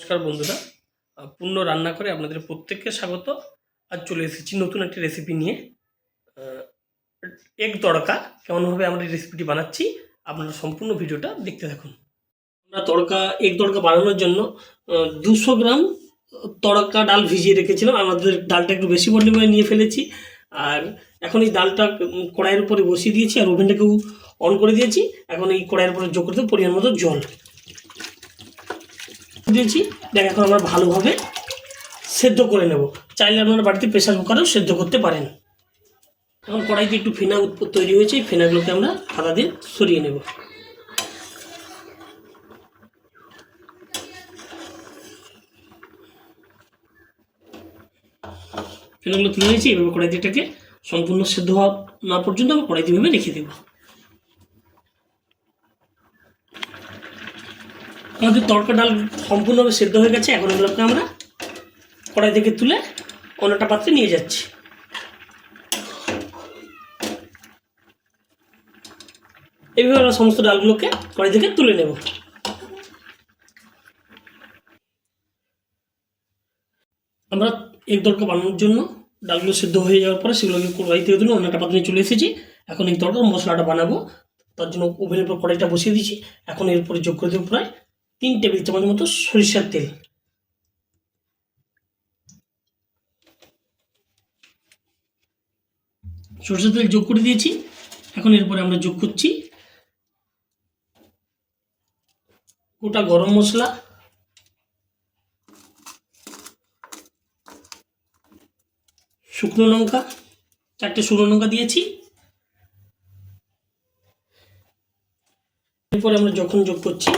নমস্কার বন্ধুরা, পূর্ণ রান্না করে আপনাদের প্রত্যেককে স্বাগত। আজ চলে এসেছি নতুন একটি রেসিপি নিয়ে। এগ তড়কা কেমনভাবে আমরা এই রেসিপিটি বানাচ্ছি, আপনারা সম্পূর্ণ ভিডিওটা দেখতে থাকুন। আমরা এগ তড়কা বানানোর জন্য 200 গ্রাম তড়কা ডাল ভিজিয়ে রেখেছিলাম। আমাদের ডালটা একটু বেশি পরিমাণে নিয়ে ফেলেছি। আর এখন এই ডালটা কড়াইয়ের উপরে বসিয়ে দিয়েছি আর ওভেনটাকেও অন করে দিয়েছি। এখন এই কড়াইয়ের উপরে যোগ করতে পরিমাণ মতো জল দিয়েছি। দেখ এখন আমরা ভালোভাবে সেদ্ধ করে নেব। চাইলে আপনারা বাড়িতে প্রেসার কুকারেও সেদ্ধ করতে পারেন। এখন কড়াইতে একটু ফেনা তৈরি হয়েছে, এই ফেনাগুলোকে আমরা হাতা দিয়ে সরিয়ে নেব। ফেনাগুলো তুলে নিয়েছি। এভাবে কড়াইটাকে সম্পূর্ণ সেদ্ধ হওয়া না পর্যন্ত আমরা কড়াইতে এভাবে রেখে দেব। আমাদের তড়কা ডাল সম্পূর্ণভাবে সেদ্ধ হয়ে গেছে। এখন এগুলোকে আমরা কড়াই থেকে তুলে অন্য একটা পাত্রে নিয়ে যাচ্ছি। এইভাবে আমরা সমস্ত ডালগুলোকে কড়াই থেকে তুলে নেব। আমরা এগ তড়কা বানানোর জন্য ডালগুলো সেদ্ধ হয়ে যাওয়ার পরে সেগুলোকে কড়াই থেকে তুলে অন্য একটা পাত্রে চলে এসেছি। এখন এই তড়কার মশলাটা বানাবো। তার জন্য ওভেনের উপর কড়াইটা বসিয়ে দিয়েছি। এখন এর উপরে যোগ করে দেবো প্রায় 3 টেবিল চামচ মতো সরিষার তেল। সরষের তেল যোগ করে দিয়েছি। এখন এরপরে আমরা যোগ করছি গোটা গরম মশলা, শুকনো লঙ্কা, 4টে শুকনো লঙ্কা দিয়েছি। এরপরে আমরা যখন যোগ করছি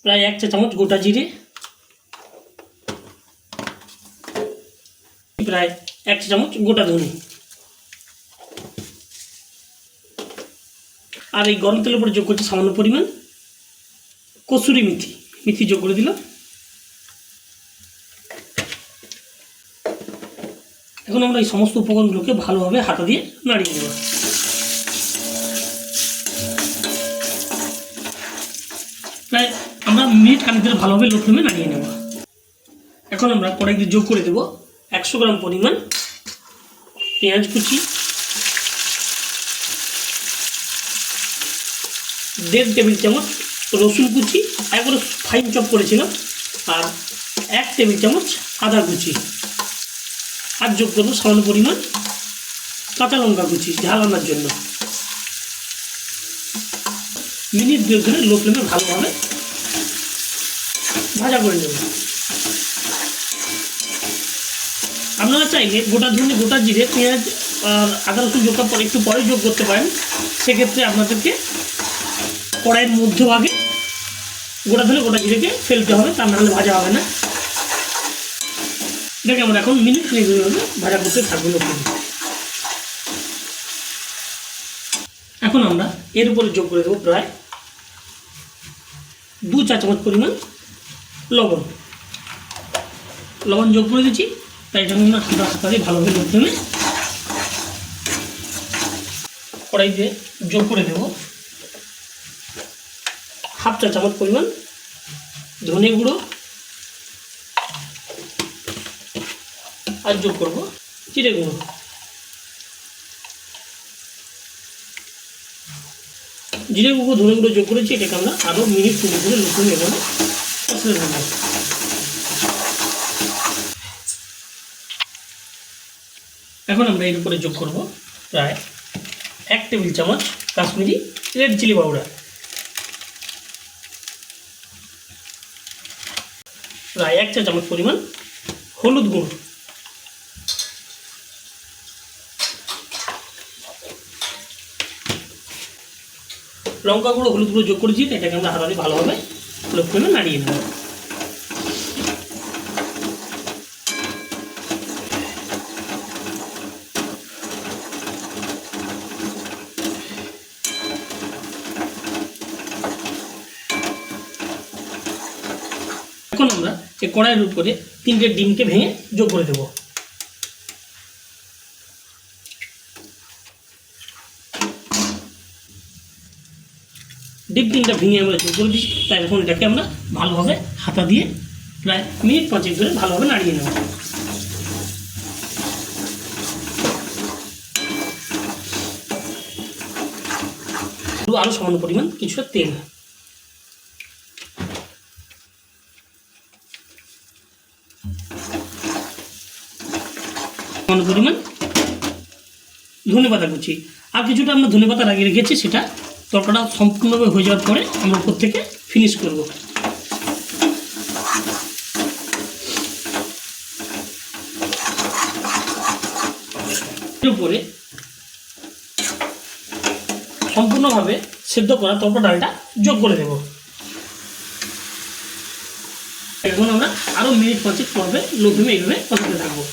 প্রায় 1 চা চামচ গোটা জিরে, প্রায় 1 চা চামচ গোটা ধনে। আর এই গরম তেলের উপরে যোগ করছি সামান্য পরিমাণ কসুরি মেথি যোগ করে দিলাম। এখন আমরা এই সমস্ত উপকরণগুলোকে ভালোভাবে হাতা দিয়ে নাড়িয়ে দেব। প্রায় আমরা মিনিট খানেক ধরে ভালোভাবে লো ফ্লেমে নাড়িয়ে নেব। এখন আমরা কড়াইতে যোগ করে দেব 100 গ্রাম পরিমাণ পেঁয়াজ কুচি, 1.5 টেবিল চামচ রসুন কুচি একবারে ফাইন চপ করেছিলাম, আর 1 টেবিল চামচ আদা কুচি, আর যোগ করবো সামান্য পরিমাণ কাঁচা লঙ্কা কুচি ঝাল আনার জন্য। মিনিট 2 ধরে লো ফ্লেমে ভালোভাবে ভাজা করে নেব। আপনারা চাইলে গোটা ধনে, গোটা জিরে, পেঁয়াজ আর আদা রসুন যোগ করার পর একটু পরে যোগ করতে পারেন। সেক্ষেত্রে আপনাদেরকে কড়াইয়ের মধ্যভাগে গোটা ধনে, গোটা জিরেকে ফেলতে হবে, তা নাহলে ভাজা হবে না। এটাকে আমরা এখন মিনিট এইভাবে ভাজা করতে থাকবো লো ফ্লেমে। এখন আমরা এর উপরে যোগ করে দেবো প্রায় 2 চা চামচ পরিমাণ লবণ যোগ করে দিচ্ছি। তাই এটা আমরা হাতা দিয়ে ভালোভাবে লো ফ্লেমে কড়াইতে যোগ করে দেব 1/2 চা চামচ পরিমাণ ধনে গুঁড়ো, আর যোগ করব জিরে গুঁড়ো। জিরে গুঁড়ো, ধনে গুঁড়ো যোগ করেছি। এটাকে আমরা আরও মিনিট 20 ধরে লো ফ্লেমে এভাবে কষতে থাকবো। এখন আমরা এর উপরে যোগ করব প্রায় 1 টেবিল চামচ কাশ্মীরি রেড চিলি পাউডার, প্রায় 1 চা চামচ পরিমাণ হলুদ গুঁড়ো, লঙ্কা গুঁড়ো, হলুদ গুঁড়ো যোগ করেছি। এটাকে আমরা হাতে ভালোভাবে লো ফ্লেমে নাড়িয়ে নেব। এখন আমরা এই কড়াইয়ের উপরে 3টে ডিমকে ভেঙে যোগ করে দেব। ডিমটি 3টা ভেঙে আমরা যোগ করে দিচ্ছি। তাই এখন এটাকে আমরা ভালোভাবে হাতা দিয়ে প্রায় মিনিট 5 ধরে ভালোভাবে নাড়িয়ে নেব। আরও সামান্য পরিমাণ কিছুটা তেল, সামান্য পরিমাণ ধনেপাতা কুচি, আর কিছুটা আমরা ধনেপাতা লাগিয়ে রেখেছি, সেটা তরকাটা সম্পূর্ণভাবে হয়ে যাওয়ার পরে আমরা উপর থেকে ফিনিশ করব। এর উপরে সম্পূর্ণভাবে সেদ্ধ করা তরকা ডালটা যোগ করে দেব। এখন আমরা আরও মিনিট 5 পর্বে লো ফ্লেমে এইভাবে কষাতে থাকবো।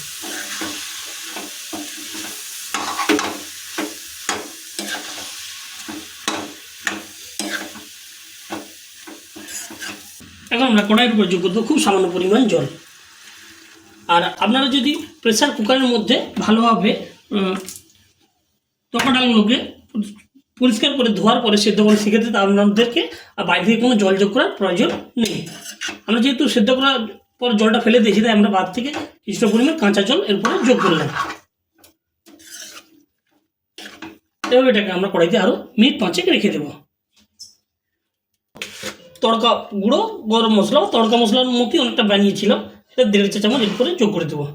এখন আমরা কড়াইয়ের উপর যোগ করবো খুব সামান্য পরিমাণ জল। আর আপনারা যদি প্রেসার কুকারের মধ্যে ভালোভাবে তরকা ডালগুলোকে পরিষ্কার করে ধোয়ার পরে সেদ্ধ করে সেক্ষেত্রে আপনাদেরকে বাইরে থেকে কোনো জল যোগ করার প্রয়োজন নেই। আমরা যেহেতু সেদ্ধ করার পর জলটা ফেলে দিয়েছি, তাই আমরা বাদ থেকে কিছুটা পরিমাণ কাঁচা জল এরপরে যোগ করলাম। এবার এটাকে আমরা কড়াইতে আরও মিনিট 5 রেখে দেবো। তড়কা গুঁড়ো গরম মশলা, তড়কা মশলার মতোই অনেকটা বানিয়েছিলাম, সেটা 1.5 চা চামচ এরপরে যোগ করে দেবো।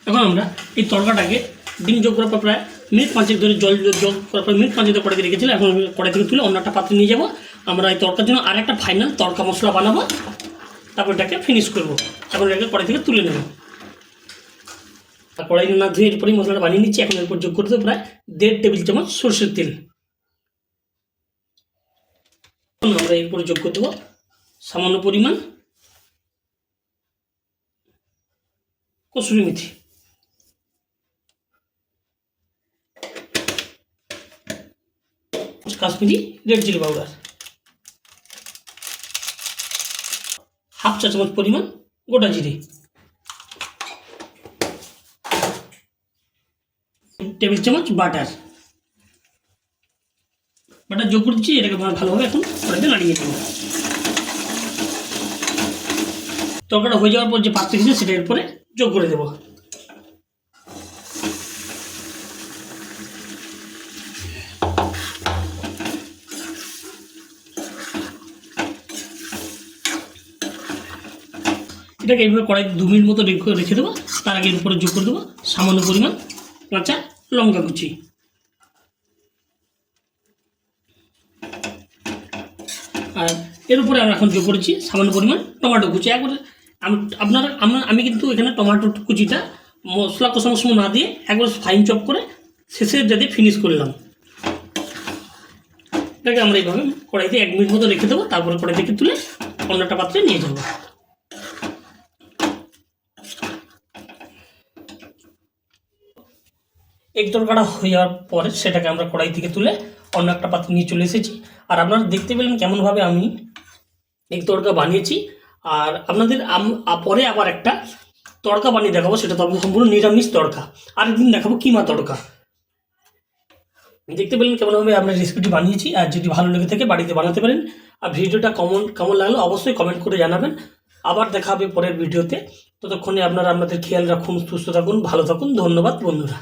এখন আমরা এই তড়কাটাকে ডিম যোগ করার পর প্রায় মিনিট 5 ধরে জল যোগ করার পর মিনিট 5 ধরে কড়াইতে রেখেছিলাম। এখন কড়াই থেকে তুলে অন্য একটা পাত্রে নিয়ে যাবো। আমরা এই তড়কার জন্য আর একটা ফাইনাল তড়কা মশলা বানাবো, তারপর এটাকে ফিনিশ করবো। এখন এটাকে কড়াই থেকে তুলে নেব। কড়াই না ধুয়ে এরপরেই মশলাটা বানিয়ে নিচ্ছি। এখন এরপর যোগ করতে প্রায় 1.5 টেবিল চামচ সরষের তেল। আমরা এরপরে যোগ করে দেবো সামান্য পরিমাণ kasuri methi, Kashmiri red chilli powder, half চা চামচ পরিমাণ গোটা জিরে, টেবিল চামচ বাটার যোগ করে দিচ্ছি। এটাকে ভালোভাবে এখন কড়াইতে নাড়িয়ে দেবো। তরকারিটা হয়ে যাওয়ার পর যে পাত্রে দিয়েছে সেটা এরপরে যোগ করে দেবো। এটাকে এইভাবে কড়াইতে 2 মিনিট মতো রেখে দেবো। তার আগে এর উপরে যোগ করে দেবো সামান্য পরিমাণ কাঁচা লঙ্কা কুচি, আর এর উপরে আমরা এখন যোগ করেছি সামান্য পরিমাণ টমেটো কুচি। একবারে আমি কিন্তু এখানে টমেটো কুচিটা মশলা কষানোর সময় না দিয়ে একবার ফাইন চপ করে শেষে যাতে ফিনিশ করলাম। এটাকে আমরা এইভাবে কড়াইতে 1 মিনিট মতো রেখে দেবো। তারপরে কড়াই থেকে তুলে অন্য একটা পাত্রে নিয়ে যাবো। এক তরকাটা হয়ে যাওয়ার পরে সেটাকে আমরা কড়াই থেকে তুলে অন্য একটা পাত্রে নিয়ে চলে এসেছি। আর আপনারা দেখতে পেলেন কেমনভাবে আমি এক তরকা বানিয়েছি। আর আপনাদের পরে আবার একটা তড়কা বানিয়ে দেখাবো, সেটা তবে সম্পূর্ণ নিরামিষ তড়কা। আরেকদিন দেখাবো কিমা তড়কা। দেখতে পেলেন কেমনভাবে আপনার রেসিপিটি বানিয়েছি। আর যদি ভালো লেগে থাকে বাড়িতে বানাতে পারেন। আর ভিডিওটা কেমন লাগলো অবশ্যই কমেন্ট করে জানাবেন। আবার দেখা হবে পরের ভিডিওতে। ততক্ষণে আপনারা আপনাদের খেয়াল রাখুন, সুস্থ থাকুন, ভালো থাকুন। ধন্যবাদ বন্ধুরা।